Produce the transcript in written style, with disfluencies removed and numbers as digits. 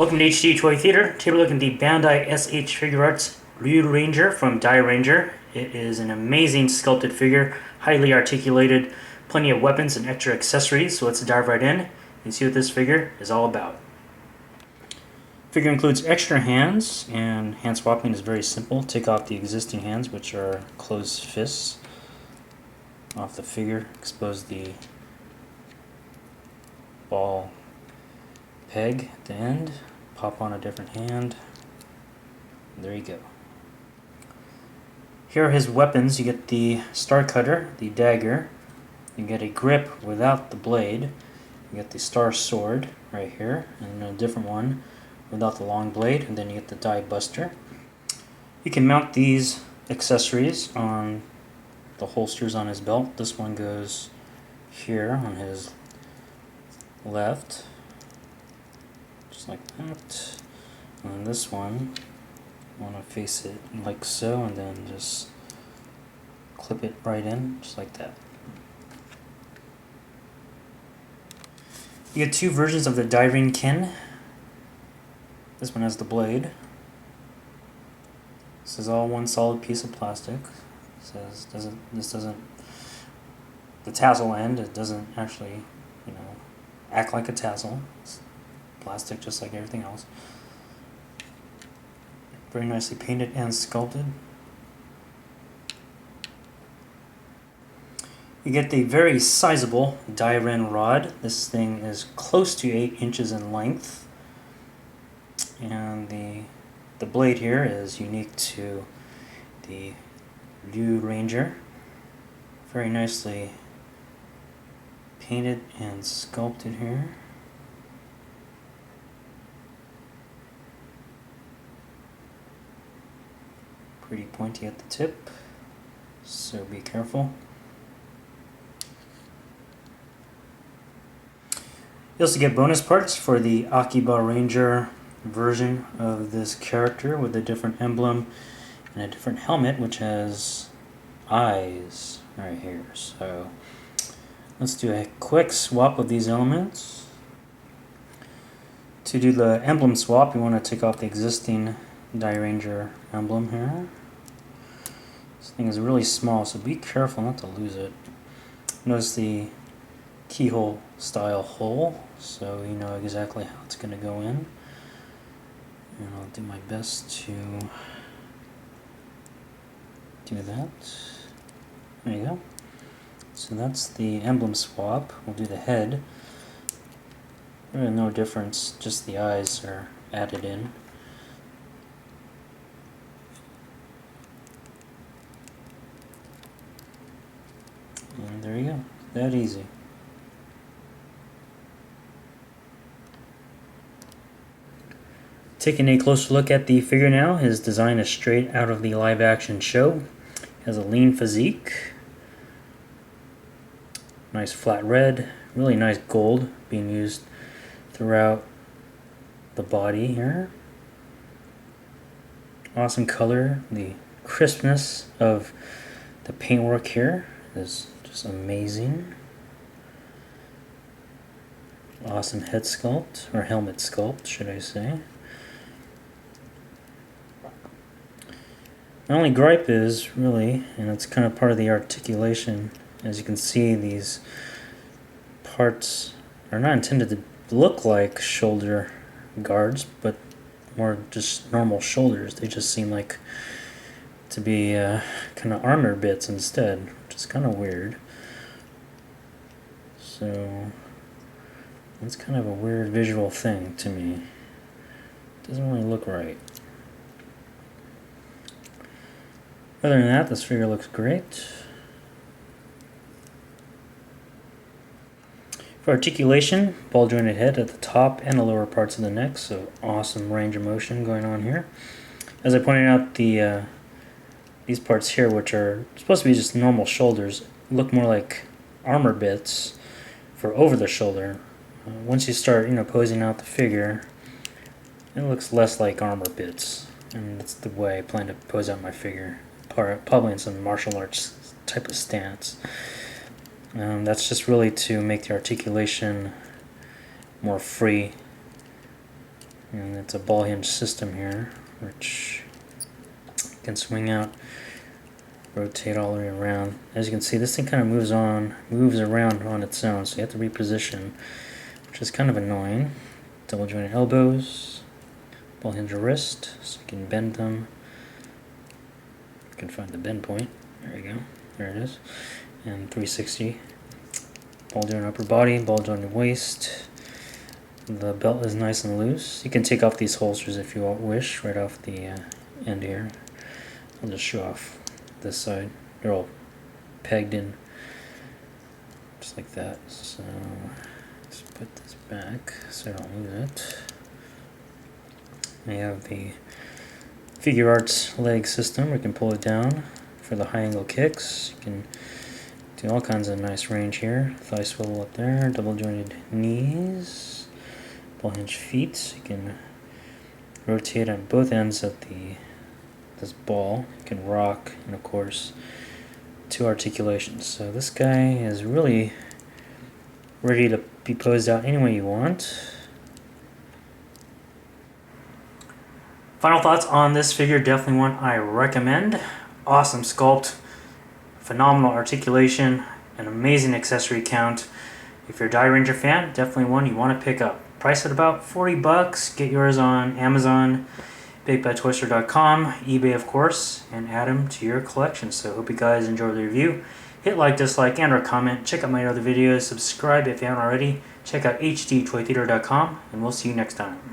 Welcome to HDToyTheater. Today we're looking at the Bandai S.H.Figuarts Ryuranger from Dairanger. It is an amazing sculpted figure, highly articulated, plenty of weapons and extra accessories, so let's dive right in and see what this figure is all about. The figure includes extra hands, and hand swapping is very simple. Take off the existing hands, which are closed fists, off the figure, expose the ball peg at the end, pop on a different hand, and there you go. Here are his weapons. You get the star cutter, the dagger, you get a grip without the blade, you get the star sword right here, and a different one without the long blade, and then you get the die buster. You can mount these accessories on the holsters on his belt. This one goes here on his left, just like that, and this one, I want to face it like so, and then just clip it right in, just like that. You get two versions of the Dairanger. This one has the blade. This is all one solid piece of plastic. It says the tassel end, it doesn't actually, act like a tassel. It's plastic just like everything else. Very nicely painted and sculpted. You get the very sizable Dairanger rod. This thing is close to 8 inches in length. And the blade here is unique to the Ryuranger. Very nicely painted and sculpted here. Pretty pointy at the tip, so be careful. You also get bonus parts for the Akibranger version of this character with a different emblem and a different helmet which has eyes right here. So let's do a quick swap of these elements. To do the emblem swap, you want to take off the existing Dairanger emblem here. This thing is really small, so be careful not to lose it. Notice the keyhole style hole, so you know exactly how it's going to go in. And I'll do my best to do that. There you go. So that's the emblem swap. We'll do the head. Really no difference, just the eyes are added in. And there you go. That easy. Taking a closer look at the figure now, his design is straight out of the live action show. He has a lean physique. Nice flat red, really nice gold being used throughout the body here. Awesome color. The crispness of the paintwork here is just amazing. Awesome head sculpt, or helmet sculpt, should I say. My only gripe is, really, and it's kind of part of the articulation, as you can see, these parts are not intended to look like shoulder guards, but more just normal shoulders. They just seem like to be kind of armor bits instead, which is kind of weird. So it's kind of a weird visual thing to me. It doesn't really look right. Other than that, this figure looks great. For articulation, ball jointed head at the top and the lower parts of the neck, so awesome range of motion going on here. As I pointed out, these parts here, which are supposed to be just normal shoulders, look more like armor bits for over the shoulder. Once you start, posing out the figure, it looks less like armor bits, and that's the way I plan to pose out my figure. Probably in some martial arts type of stance. That's just really to make the articulation more free And it's a ball hinge system here, which can swing out, rotate all the way around. As you can see, this thing kind of moves around on its own, so you have to reposition, which is kind of annoying. Double jointed elbows, ball hinge wrist, so you can bend them. You can find the bend point. There you go. There it is. And 360. Ball joint upper body, ball jointed waist. The belt is nice and loose. You can take off these holsters if you wish, right off the end here. I'll just show off this side. They're all pegged in, just like that. So let's put this back so I don't lose it. We have the Figuarts leg system. We can pull it down for the high angle kicks. You can do all kinds of nice range here. Thigh swivel up there, double jointed knees, ball hinge feet. So you can rotate on both ends of this ball. You can rock, and of course, 2 articulations. So this guy is really ready to be posed out any way you want. Final thoughts on this figure, definitely one I recommend. Awesome sculpt, phenomenal articulation, an amazing accessory count. If you're a Dairanger fan, definitely one you want to pick up. Price at about $40. Get yours on Amazon, BigBadToyster.com, eBay of course, and add them to your collection. So hope you guys enjoy the review. Hit like, dislike, and or comment. Check out my other videos. Subscribe if you haven't already. Check out HDToyTheater.com, and we'll see you next time.